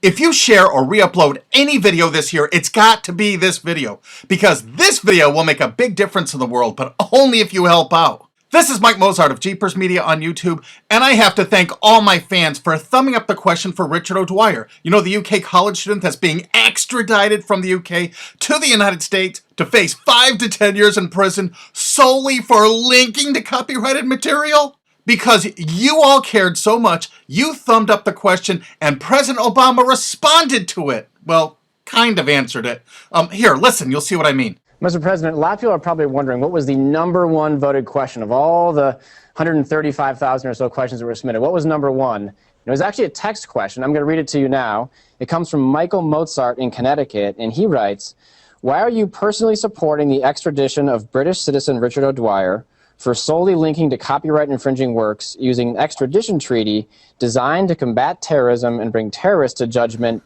If you share or re-upload any video this year, it's got to be this video, because this video will make a big difference in the world, but only if you help out. This is Mike Mozart of JeepersMedia on YouTube, and I have to thank all my fans for thumbing up the question for Richard O'Dwyer. You know, the UK college student that's being extradited from the UK to the United States to face 5 to 10 years in prison solely for linking to copyrighted material? Because you all cared so much, you thumbed up the question and President Obama responded to it. Well, kind of answered it. Here, listen, you'll see what I mean. Mr. President, a lot of people are probably wondering what was the #1 voted question of all the 135,000 or so questions that were submitted. What was #1? It was actually a text question. I'm going to read it to you now. It comes from Michael Mozart in Connecticut, and he writes, "Why are you personally supporting the extradition of British citizen Richard O'Dwyer for solely linking to copyright infringing works using an extradition treaty designed to combat terrorism and bring terrorists to judgment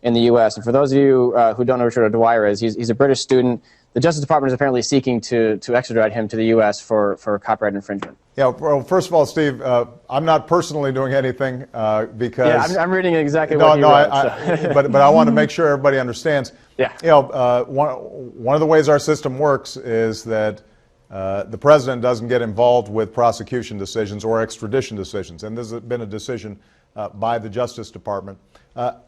in the U.S.? And for those of you who don't know who Richard O'Dwyer is, he's a British student. The Justice Department is apparently seeking to extradite him to the U.S. for copyright infringement." Yeah, well, first of all, Steve, I'm not personally doing anything because... Yeah, I'm reading exactly what you wrote. But I want to make sure everybody understands. Yeah. You know, one of the ways our system works is that the president doesn't get involved with prosecution decisions or extradition decisions, and this has been a decision by the Justice Department.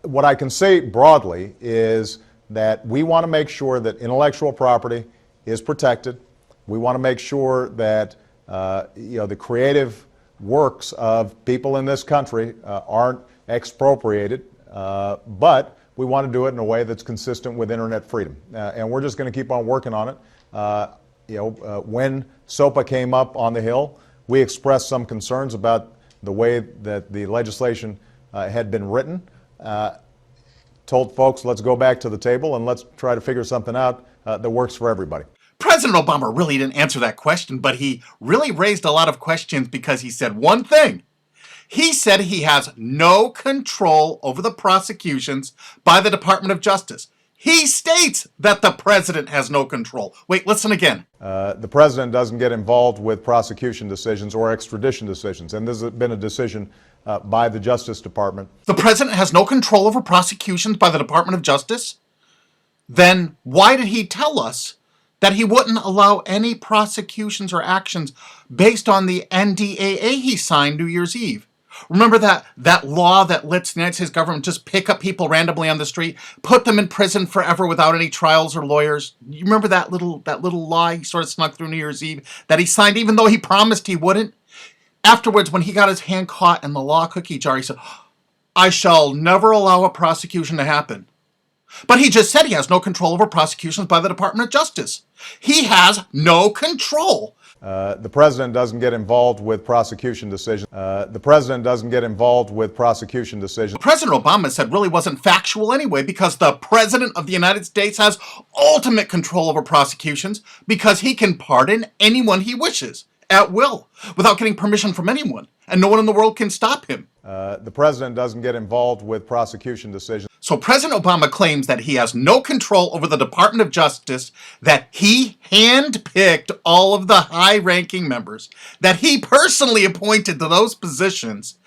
What I can say broadly is that we want to make sure that intellectual property is protected. We want to make sure that the creative works of people in this country aren't expropriated, but we want to do it in a way that's consistent with internet freedom. And we're just going to keep on working on it. When SOPA came up on the Hill, we expressed some concerns about the way that the legislation had been written. Told folks, let's go back to the table and let's try to figure something out that works for everybody. President Obama really didn't answer that question, but he really raised a lot of questions because he said one thing. He said he has no control over the prosecutions by the Department of Justice. He states that the president has no control. Wait, listen again. The president doesn't get involved with prosecution decisions or extradition decisions, and this has been a decision by the Justice Department. The president has no control over prosecutions by the Department of Justice? Then why did he tell us that he wouldn't allow any prosecutions or actions based on the NDAA he signed New Year's Eve? Remember that law that lets the United States government just pick up people randomly on the street, put them in prison forever without any trials or lawyers? You remember that little law he sort of snuck through New Year's Eve that he signed even though he promised he wouldn't? Afterwards, when he got his hand caught in the law cookie jar, he said, "I shall never allow a prosecution to happen." But he just said he has no control over prosecutions by the Department of Justice. He has no control. The president doesn't get involved with prosecution decisions. The president doesn't get involved with prosecution decisions. President Obama said really wasn't factual anyway, because the president of the United States has ultimate control over prosecutions because he can pardon anyone he wishes at will without getting permission from anyone, and no one in the world can stop him. The president doesn't get involved with prosecution decisions. So President Obama claims that he has no control over the Department of Justice, that he handpicked all of the high-ranking members, that he personally appointed to those positions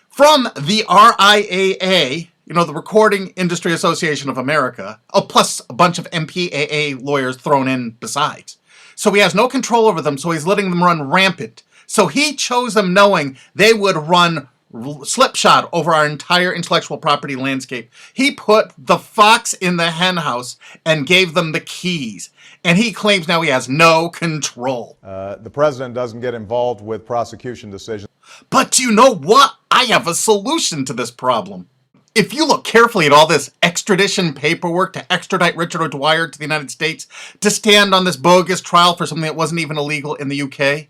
from the RIAA, the Recording Industry Association of America, plus a bunch of MPAA lawyers thrown in besides. So he has no control over them, so he's letting them run rampant. So he chose them knowing they would run slipshod over our entire intellectual property landscape. He put the fox in the hen house and gave them the keys. And he claims now he has no control. The president doesn't get involved with prosecution decisions. But you know what? I have a solution to this problem. If you look carefully at all this extradition paperwork to extradite Richard O'Dwyer to the United States to stand on this bogus trial for something that wasn't even illegal in the UK,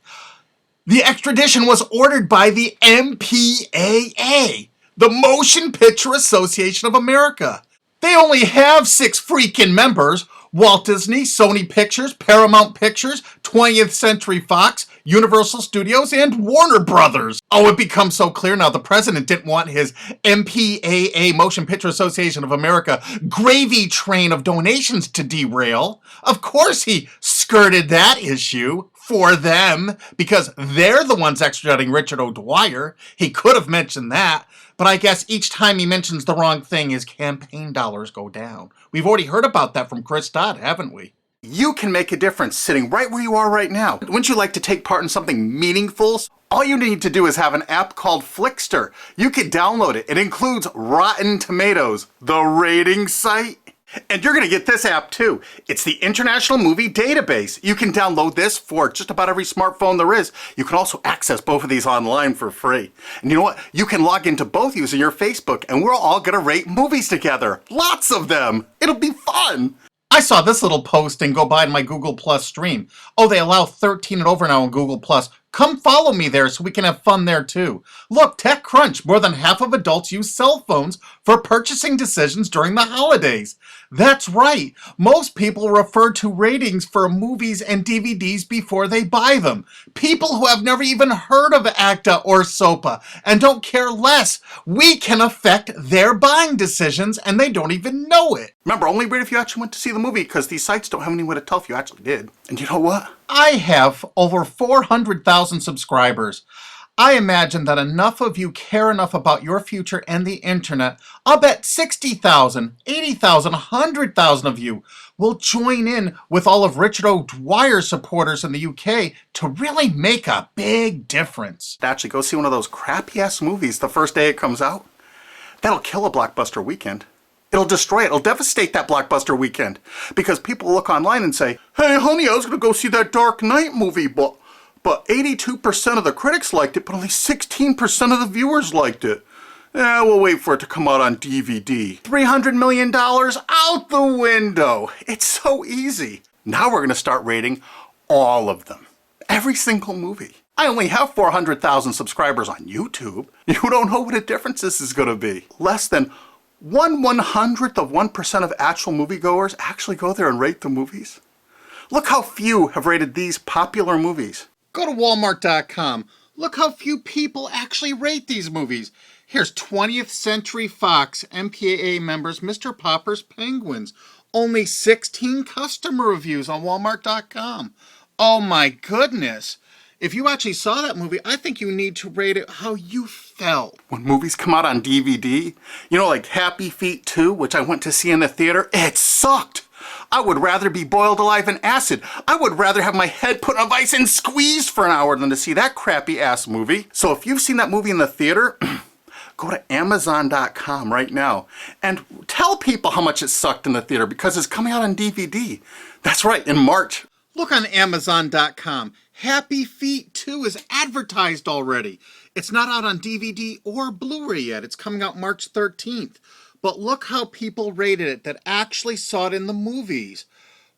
the extradition was ordered by the MPAA, the Motion Picture Association of America. They only have 6 freaking members: Walt Disney, Sony Pictures, Paramount Pictures, 20th Century Fox, Universal Studios, and Warner Brothers. Oh, it becomes so clear now the president didn't want his MPAA, Motion Picture Association of America, gravy train of donations to derail. Of course he skirted that issue. for them, because they're the ones extraditing Richard O'Dwyer. He could have mentioned that, but I guess each time he mentions the wrong thing, his campaign dollars go down. We've already heard about that from Chris Dodd, haven't we? You can make a difference sitting right where you are right now. Wouldn't you like to take part in something meaningful? All you need to do is have an app called Flickster. You can download it. It includes Rotten Tomatoes, the rating site. And you're going to get this app too. It's the International Movie Database. You can download this for just about every smartphone there is. You can also access both of these online for free. And you know what? You can log into both using your Facebook, and we're all going to rate movies together. Lots of them. It'll be fun. I saw this little posting go by in my Google Plus stream. Oh, they allow 13 and over now on Google Plus. Come follow me there so we can have fun there too. Look, TechCrunch, more than half of adults use cell phones for purchasing decisions during the holidays. That's right. Most people refer to ratings for movies and DVDs before they buy them. People who have never even heard of ACTA or SOPA and don't care less. We can affect their buying decisions and they don't even know it. Remember, only rate if you actually went to see the movie, because these sites don't have any way to tell if you actually did. And you know what? I have over 400,000 subscribers. I imagine that enough of you care enough about your future and the internet. I'll bet 60,000, 80,000, 100,000 of you will join in with all of Richard O'Dwyer supporters in the UK to really make a big difference. Actually, go see one of those crappy-ass movies the first day it comes out. That'll kill a blockbuster weekend. It'll destroy it. It'll devastate that blockbuster weekend. Because people look online and say, hey, honey, I was going to go see that Dark Knight movie, but 82% of the critics liked it, but only 16% of the viewers liked it. We'll wait for it to come out on DVD. $300 million out the window. It's so easy. Now we're going to start rating all of them. Every single movie. I only have 400,000 subscribers on YouTube. You don't know what a difference this is going to be. Less than 1/100th of 1% of actual moviegoers actually go there and rate the movies. Look how few have rated these popular movies. Go to Walmart.com. Look how few people actually rate these movies. Here's 20th Century Fox MPAA members Mr. Popper's Penguins. Only 16 customer reviews on Walmart.com. Oh my goodness. If you actually saw that movie, I think you need to rate it how you felt. When movies come out on DVD, you know, like Happy Feet 2, which I went to see in the theater, it sucked. I would rather be boiled alive in acid. I would rather have my head put on ice and squeezed for an hour than to see that crappy ass movie. So if you've seen that movie in the theater, go to Amazon.com right now and tell people how much it sucked in the theater, because it's coming out on DVD. That's right, in March. Look on Amazon.com. Happy Feet 2 is advertised already. It's not out on DVD or Blu-ray yet. It's coming out March 13th. But look how people rated it that actually saw it in the movies.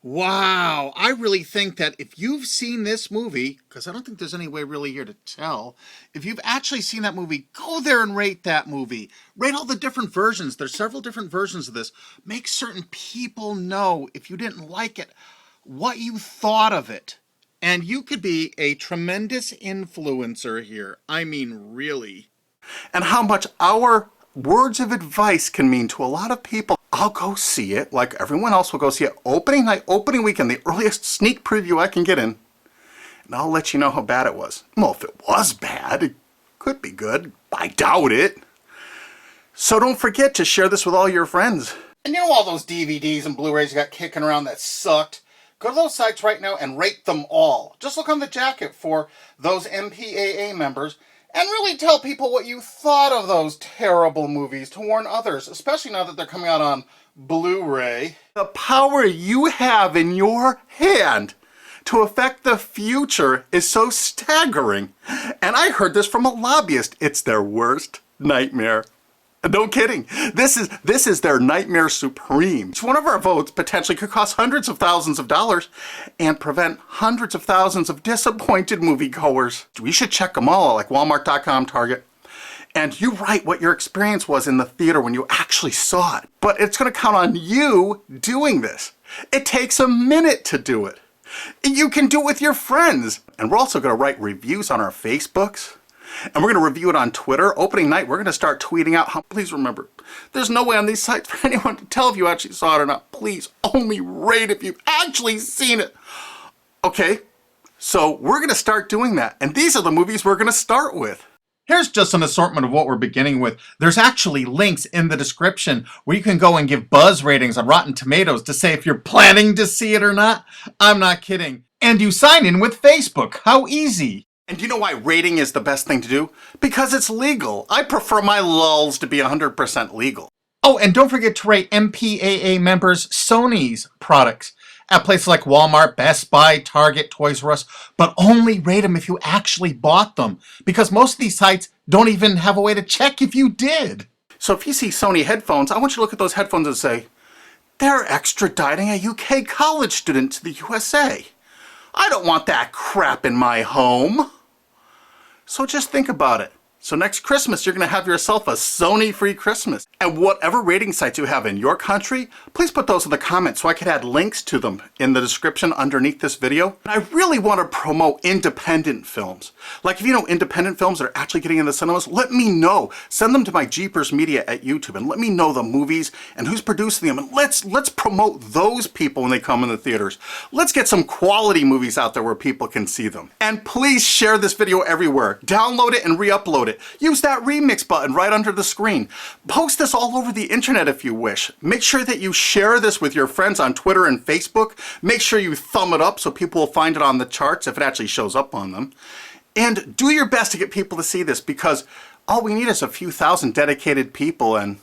Wow, I really think that if you've seen this movie, because I don't think there's any way really here to tell, if you've actually seen that movie, go there and rate that movie. Rate all the different versions. There's several different versions of this. Make certain people know, if you didn't like it, what you thought of it. And you could be a tremendous influencer here. I mean, really. And how much our words of advice can mean to a lot of people. I'll go see it, like everyone else will go see it, opening night, opening weekend, the earliest sneak preview I can get in. And I'll let you know how bad it was. Well, if it was bad, it could be good. I doubt it. So don't forget to share this with all your friends. And you know all those DVDs and Blu-rays you got kicking around that sucked? Go to those sites right now and rate them all. Just look on the jacket for those MPAA members and really tell people what you thought of those terrible movies to warn others, especially now that they're coming out on Blu-ray. The power you have in your hand to affect the future is so staggering. And I heard this from a lobbyist. It's their worst nightmare. No kidding. This is their nightmare supreme. Each one of our votes potentially could cost hundreds of thousands of dollars and prevent hundreds of thousands of disappointed moviegoers. We should check them all, like Walmart.com, Target. And you write what your experience was in the theater when you actually saw it. But it's going to count on you doing this. It takes a minute to do it. You can do it with your friends. And we're also going to write reviews on our Facebooks. And we're going to review it on Twitter. Opening night, we're going to start tweeting out how, please remember, there's no way on these sites for anyone to tell if you actually saw it or not. Please only rate if you've actually seen it. Okay, So we're going to start doing that. And these are the movies we're going to start with. Here's just an assortment of what we're beginning with. There's actually links in the description where you can go and give buzz ratings on Rotten Tomatoes to say if you're planning to see it or not. I'm not kidding. And you sign in with Facebook. How easy. And do you know why rating is the best thing to do? Because it's legal. I prefer my lulls to be 100% legal. Oh, and don't forget to rate MPAA members Sony's products at places like Walmart, Best Buy, Target, Toys R Us, but only rate them if you actually bought them, because most of these sites don't even have a way to check if you did. So if you see Sony headphones, I want you to look at those headphones and say, they're extraditing a UK college student to the USA. I don't want that crap in my home. So just think about it. So next Christmas, you're going to have yourself a Sony-free Christmas. And whatever rating sites you have in your country, please put those in the comments so I can add links to them in the description underneath this video. And I really want to promote independent films. Like if you know independent films that are actually getting in the cinemas, let me know. Send them to my JeepersMedia at YouTube and let me know the movies and who's producing them. And let's promote those people when they come in the theaters. Let's get some quality movies out there where people can see them. And please share this video everywhere. Download it and re-upload it. Use that remix button right under the screen. Post this all over the internet if you wish. Make sure that you share this with your friends on Twitter and Facebook. Make sure you thumb it up so people will find it on the charts if it actually shows up on them. And do your best to get people to see this, because all we need is a few thousand dedicated people, and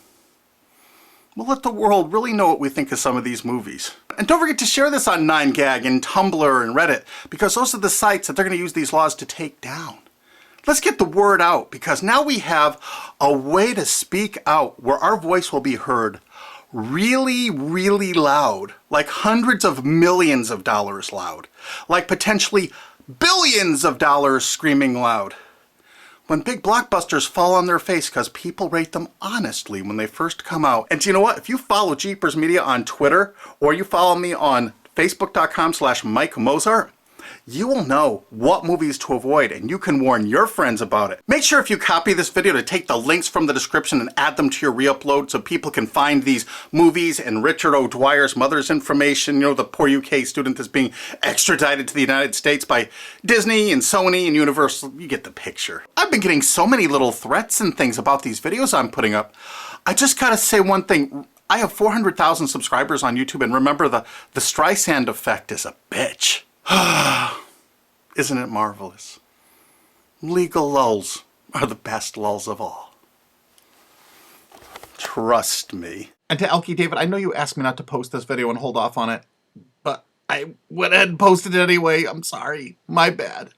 we'll let the world really know what we think of some of these movies. And don't forget to share this on 9gag and Tumblr and Reddit, because those are the sites that they're going to use these laws to take down. Let's get the word out, because now we have a way to speak out where our voice will be heard really, really loud, like hundreds of millions of dollars loud, like potentially billions of dollars screaming loud. When big blockbusters fall on their face because people rate them honestly when they first come out. And you know what? If you follow JeepersMedia on Twitter, or you follow me on Facebook.com/Mike Mozart, you will know what movies to avoid, and you can warn your friends about it. Make sure if you copy this video to take the links from the description and add them to your re-upload so people can find these movies and Richard O'Dwyer's mother's information, you know, the poor UK student that's being extradited to the United States by Disney and Sony and Universal. You get the picture. I've been getting so many little threats and things about these videos I'm putting up. I just gotta say one thing. I have 400,000 subscribers on YouTube, and remember, the Streisand effect is a bitch. Isn't it marvelous? Legal lulls are the best lulls of all. Trust me. And to Elkie David, I know you asked me not to post this video and hold off on it, but I went ahead and posted it anyway. I'm sorry. My bad.